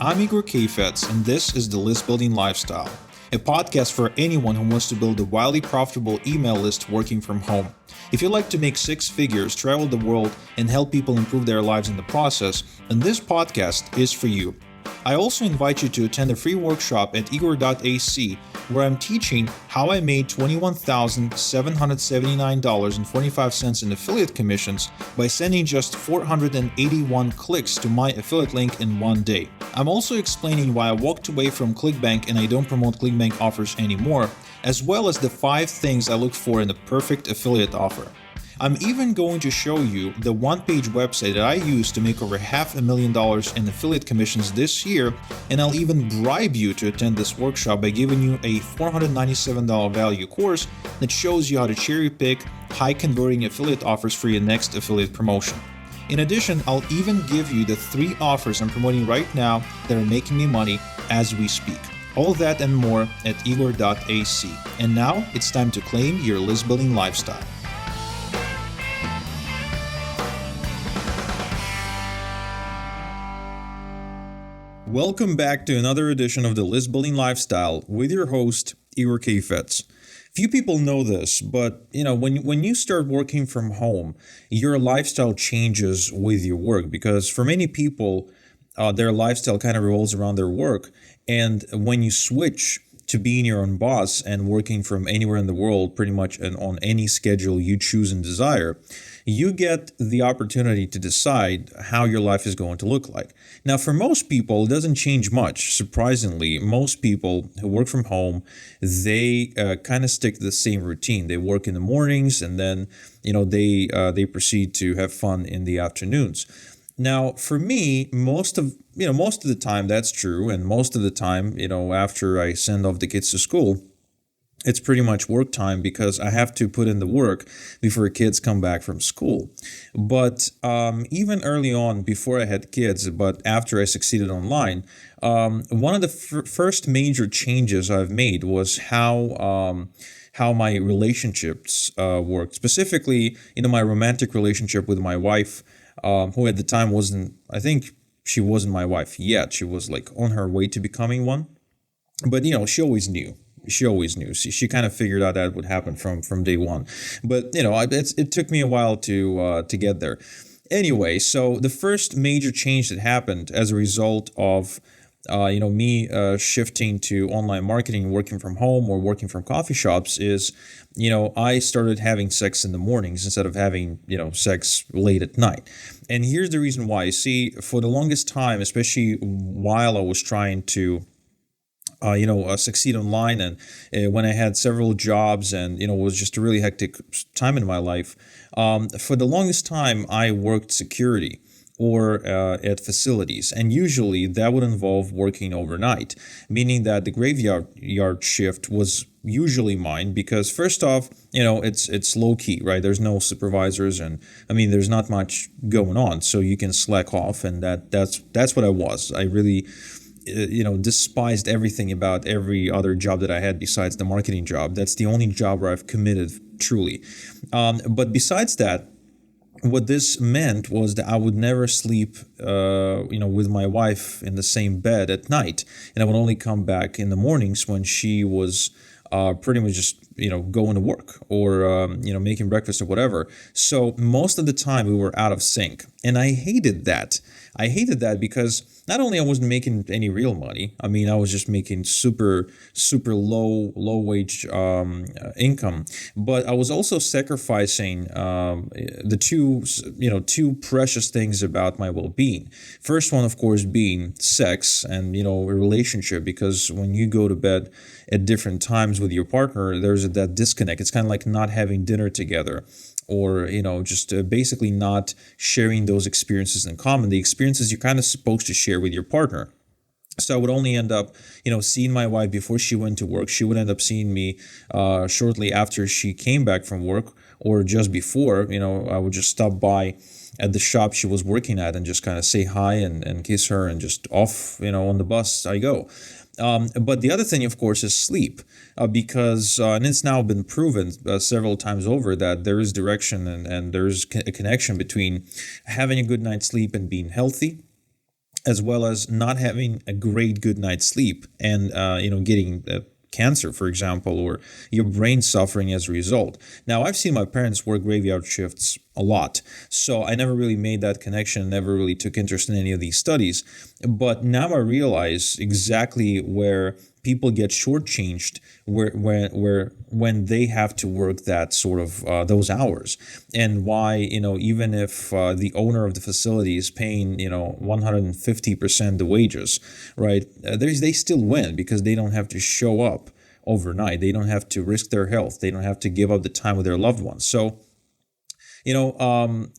I'm Igor and this is The List Building Lifestyle, a podcast for anyone who wants to build a wildly profitable email list working from home. If you'd like to make six figures, travel the world, and help people improve their lives in the process, then this podcast is for you. I also invite you to attend a free workshop at igor.ac where I'm teaching how I made $21,779.45 in affiliate commissions by sending just 481 clicks to my affiliate link in one day. I'm also explaining why I walked away from ClickBank and I don't promote ClickBank offers anymore, as well as the 5 things I look for in a perfect affiliate offer. I'm even going to show you the one-page website that I used to make over $500,000 in affiliate commissions this year, and I'll even bribe you to attend this workshop by giving you a $497 value course that shows you how to cherry-pick high-converting affiliate offers for your next affiliate promotion. In addition, I'll even give you the 3 offers I'm promoting right now that are making me money as we speak. All that and more at igor.ac. And now it's time to claim your list building lifestyle. Welcome back to another edition of the List Building Lifestyle with your host, Igor Few people know this, but when you start working from home, your lifestyle changes with your work, because for many people, their lifestyle kind of revolves around their work. And when you switch to being your own boss and working from anywhere in the world, pretty much on any schedule you choose and desire, you get the opportunity to decide how your life is going to look like. Now, for most people, it doesn't change much. Surprisingly, most people who work from home, they kind of stick to the same routine. They work in the mornings, and then they proceed to have fun in the afternoons. Now, for me, most of the time that's true, and most of the time, after I send off the kids to school, it's pretty much work time because I have to put in the work before kids come back from school. But even early on, before I had kids, but after I succeeded online, one of the first major changes I've made was how my relationships worked. Specifically, my romantic relationship with my wife, who at the time I think she wasn't my wife yet. She was like on her way to becoming one. But, she always knew. She kind of figured out that would happen from day one. But, it took me a while to get there. Anyway, so the first major change that happened as a result of me shifting to online marketing, working from home or working from coffee shops is, I started having sex in the mornings instead of having, sex late at night. And here's the reason why. You see, for the longest time, especially while I was trying to succeed online, and when I had several jobs and, it was just a really hectic time in my life. For the longest time, I worked security or at facilities, and usually that would involve working overnight, meaning that the graveyard shift was usually mine because, first off, it's low key, right? There's no supervisors, and there's not much going on, so you can slack off, and that's what I was. I really despised everything about every other job that I had besides the marketing job. That's the only job where I've committed truly. But besides that, what this meant was that I would never sleep, with my wife in the same bed at night, and I would only come back in the mornings when she was pretty much just going to work or making breakfast or whatever. So most of the time we were out of sync, and I hated that. Because not only I wasn't making any real money, I was just making super low wage income, but I was also sacrificing the two precious things about my well-being. First one, of course, being sex and a relationship, because when you go to bed at different times with your partner, there's that disconnect. It's kind of like not having dinner together, or just basically not sharing those experiences in common, the experiences you're kind of supposed to share with your partner. So I would only end up, seeing my wife before she went to work. She would end up seeing me shortly after she came back from work, or just before. I would just stop by at the shop she was working at and just kind of say hi and kiss her, and just off, on the bus I go. But the other thing, of course, is sleep, because, and it's now been proven several times over that there is direction and there's a connection between having a good night's sleep and being healthy. as well as not having a great good night's sleep and getting cancer, for example, or your brain suffering as a result. Now, I've seen my parents work graveyard shifts a lot, so I never really made that connection, never really took interest in any of these studies. But now I realize exactly where people get shortchanged, where when they have to work that sort of those hours, and why even if the owner of the facility is paying 150% the wages, right? They still win because they don't have to show up overnight. They don't have to risk their health. They don't have to give up the time with their loved ones. So you know, um,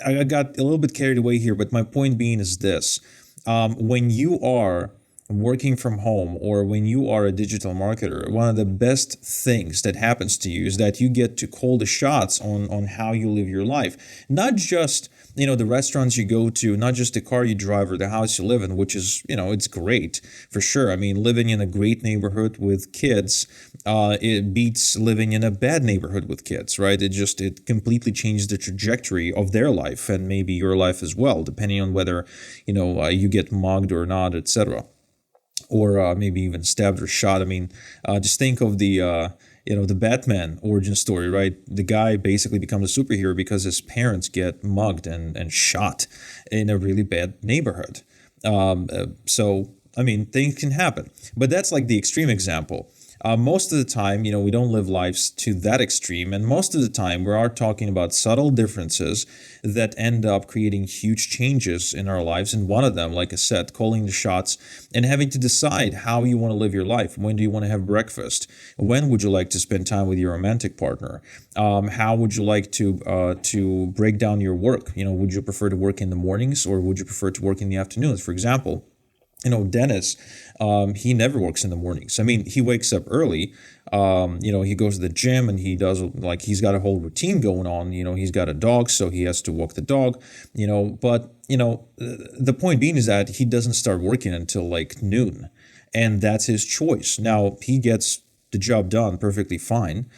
I got a little bit carried away here, but my point being is this. When you are working from home or when you are a digital marketer, one of the best things that happens to you is that you get to call the shots on how you live your life. Not just, the restaurants you go to, not just the car you drive or the house you live in, which is, it's great for sure. I mean, living in a great neighborhood with kids, it beats living in a bad neighborhood with kids, right? It completely changes the trajectory of their life and maybe your life as well, depending on whether, you get mugged or not, etc. Or maybe even stabbed or shot. I mean, just think of the Batman origin story, right? The guy basically becomes a superhero because his parents get mugged and shot in a really bad neighborhood. So, I mean, things can happen. But that's like the extreme example. Most of the time, we don't live lives to that extreme. And most of the time, we are talking about subtle differences that end up creating huge changes in our lives. And one of them, like I said, calling the shots and having to decide how you want to live your life. When do you want to have breakfast? When would you like to spend time with your romantic partner? How would you like to break down your work? Would you prefer to work in the mornings or would you prefer to work in the afternoons, for example? Dennis, he never works in the mornings. I mean, he wakes up early. He goes to the gym and he does he's got a whole routine going on. He's got a dog, so he has to walk the dog. But the point being is that he doesn't start working until like noon, and that's his choice. Now he gets the job done perfectly fine.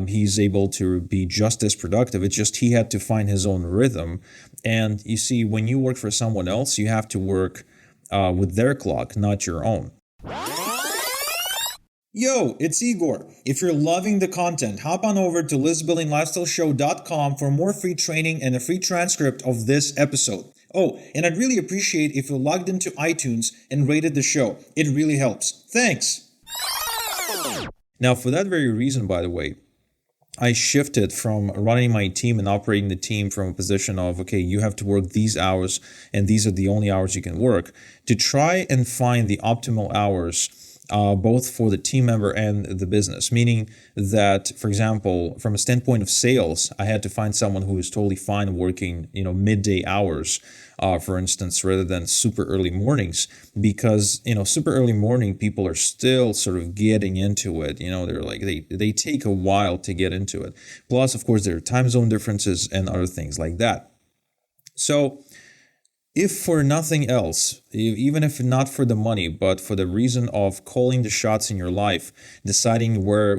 He's able to be just as productive. It's just he had to find his own rhythm. And you see, when you work for someone else, you have to work with their clock, not your own. Yo, it's Igor. If you're loving the content, hop on over to listbuildinglifestyleshow.com for more free training and a free transcript of this episode. Oh, and I'd really appreciate if you logged into iTunes and rated the show. It really helps. Thanks. Now, for that very reason, by the way, I shifted from running my team and operating the team from a position of, okay, you have to work these hours and these are the only hours you can work, to try and find the optimal hours both for the team member and the business. Meaning that, for example, from a standpoint of sales, I had to find someone who is totally fine working, midday hours, for instance, rather than super early mornings, because, super early morning people are still sort of getting into it. They're like, they take a while to get into it. Plus, of course, there are time zone differences and other things like that. So, if for nothing else, even if not for the money, but for the reason of calling the shots in your life, deciding where,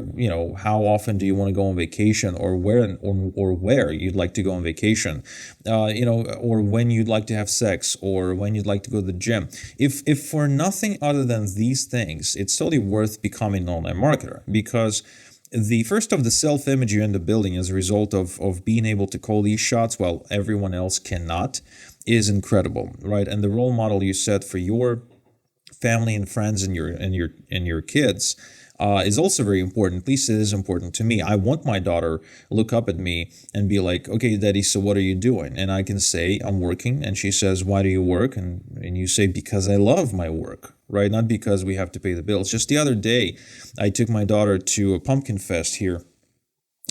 how often do you want to go on vacation, or where you'd like to go on vacation, or when you'd like to have sex, or when you'd like to go to the gym. If for nothing other than these things, it's totally worth becoming an online marketer, because the first of the self-image you end up building as a result of being able to call these shots while everyone else cannot is incredible, right? And the role model you set for your family and friends and your kids is also very important. At least it is important to me. I want my daughter look up at me and be like, okay, Daddy, so what are you doing? And I can say, I'm working. And she says, why do you work? And you say, because I love my work, right? Not because we have to pay the bills. Just the other day, I took my daughter to a pumpkin fest here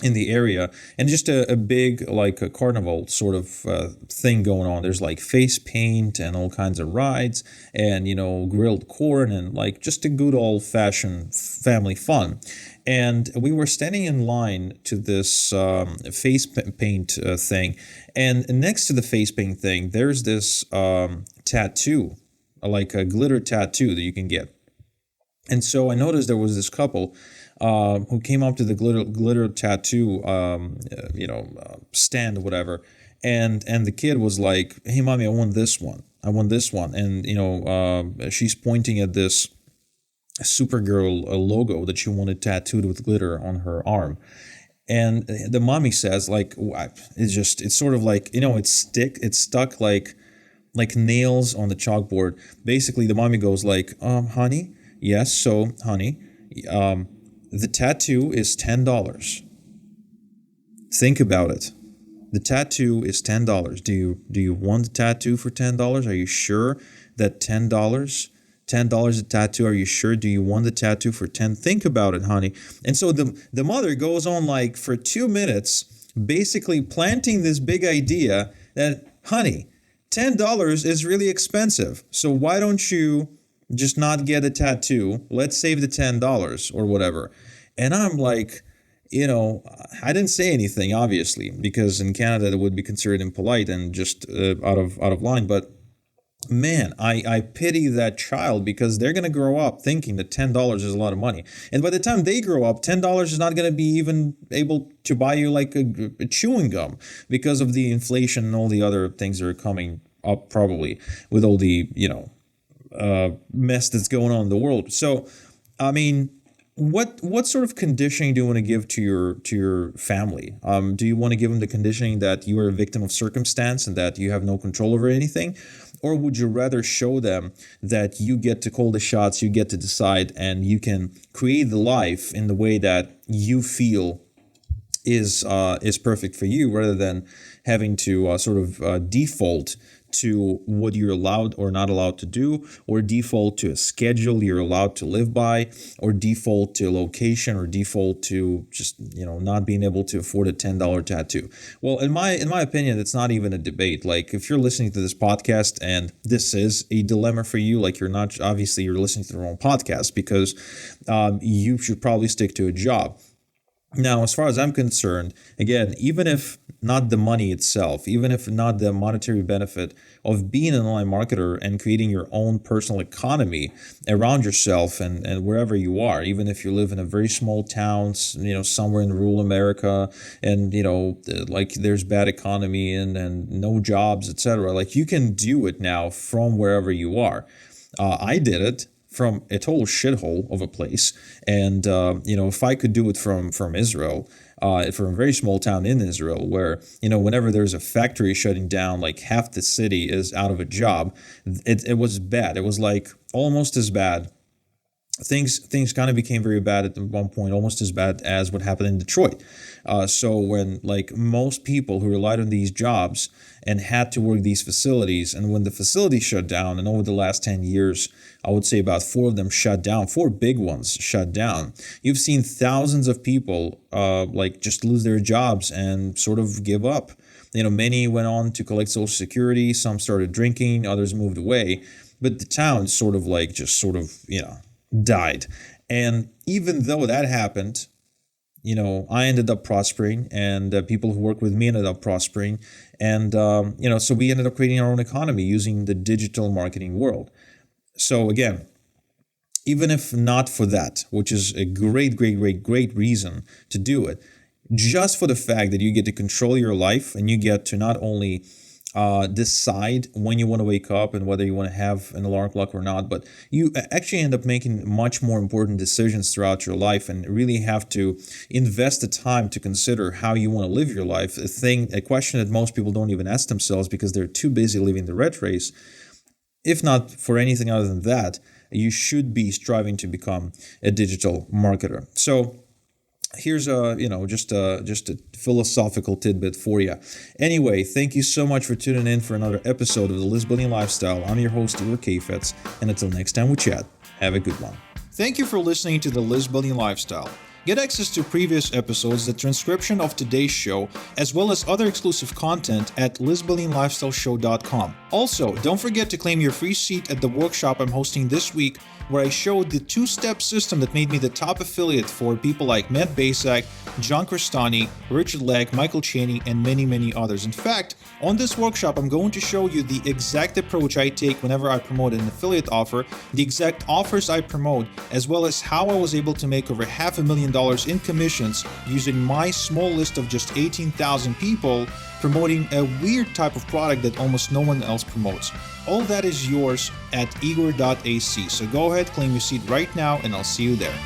in the area, and just a big, like a carnival sort of thing going on. There's like face paint and all kinds of rides and, grilled corn and like just a good old fashioned family fun. And we were standing in line to this face paint thing. And next to the face paint thing, there's this tattoo, like a glitter tattoo that you can get. And so I noticed there was this couple who came up to the glitter tattoo, stand or whatever, And the kid was like, "Hey, mommy, I want this one. I want this one." And she's pointing at this Supergirl logo that she wanted tattooed with glitter on her arm. And the mommy says, like, it's sort of like, it's stuck like nails on the chalkboard. Basically, the mommy goes like, honey, yes, so honey, the tattoo is $10. Think about it. The tattoo is $10. Do you want the tattoo for $10? Are you sure that $10 a tattoo? Are you sure? Do you want the tattoo for 10? Think about it, honey. And so the mother goes on like for 2 minutes, basically planting this big idea that, honey, $10 is really expensive. So why don't you just not get a tattoo? Let's save the $10 or whatever. And I'm like, I didn't say anything, obviously, because in Canada it would be considered impolite and just out of line. But man, I pity that child, because they're going to grow up thinking that $10 is a lot of money. And by the time they grow up, $10 is not going to be even able to buy you like a chewing gum, because of the inflation and all the other things that are coming up, probably with all the, mess that's going on in the world. So, I mean, what sort of conditioning do you want to give to your family? Do you want to give them the conditioning that you are a victim of circumstance and that you have no control over anything? Or would you rather show them that you get to call the shots, you get to decide, and you can create the life in the way that you feel is perfect for you, rather than having to default to what you're allowed or not allowed to do, or default to a schedule you're allowed to live by, or default to a location, or default to just, not being able to afford a $10 tattoo. Well, in my opinion, it's not even a debate. Like, if you're listening to this podcast and this is a dilemma for you, like, you're listening to the wrong podcast, because you should probably stick to a job. Now, as far as I'm concerned, again, even if not the money itself, even if not the monetary benefit of being an online marketer and creating your own personal economy around yourself and wherever you are, even if you live in a very small town, somewhere in rural America, and, like, there's bad economy and no jobs, etc., like, you can do it now from wherever you are. I did it from a total shithole of a place. And, if I could do it from Israel, from a very small town in Israel, where, whenever there's a factory shutting down, like, half the city is out of a job, it was bad. It was like almost as bad. Things kind of became very bad at one point, almost as bad as what happened in Detroit. So when, like, most people who relied on these jobs and had to work these facilities, and when the facilities shut down, and over the last 10 years, I would say about 4 of them shut down, 4 big ones shut down, you've seen thousands of people just lose their jobs and sort of give up. Many went on to collect Social Security, some started drinking, others moved away, but the town died. And even though that happened, I ended up prospering, and people who work with me ended up prospering. And, so we ended up creating our own economy using the digital marketing world. So again, even if not for that, which is a great reason to do it, just for the fact that you get to control your life, and you get to not only decide when you want to wake up and whether you want to have an alarm clock or not, but you actually end up making much more important decisions throughout your life, and really have to invest the time to consider how you want to live your life. A question that most people don't even ask themselves, because they're too busy living the rat race. If not for anything other than that, you should be striving to become a digital marketer. So here's just a philosophical tidbit for you. Anyway, thank you so much for tuning in for another episode of the List Building Lifestyle. I'm your host, Igor, and until next time we chat, have a good one. Thank you for listening to the List Building Lifestyle. Get access to previous episodes, the transcription of today's show, as well as other exclusive content at listbuildinglifestyleshow.com. Also, don't forget to claim your free seat at the workshop I'm hosting this week, where I showed the 2-step system that made me the top affiliate for people like Matt Basak, John Crestani, Richard Legg, Michael Cheney, and many others. In fact, on this workshop, I'm going to show you the exact approach I take whenever I promote an affiliate offer, the exact offers I promote, as well as how I was able to make over $500,000 in commissions using my small list of just 18,000 people promoting a weird type of product that almost no one else promotes. All that is yours at igor.ac. So go ahead, claim your seat right now, and I'll see you there.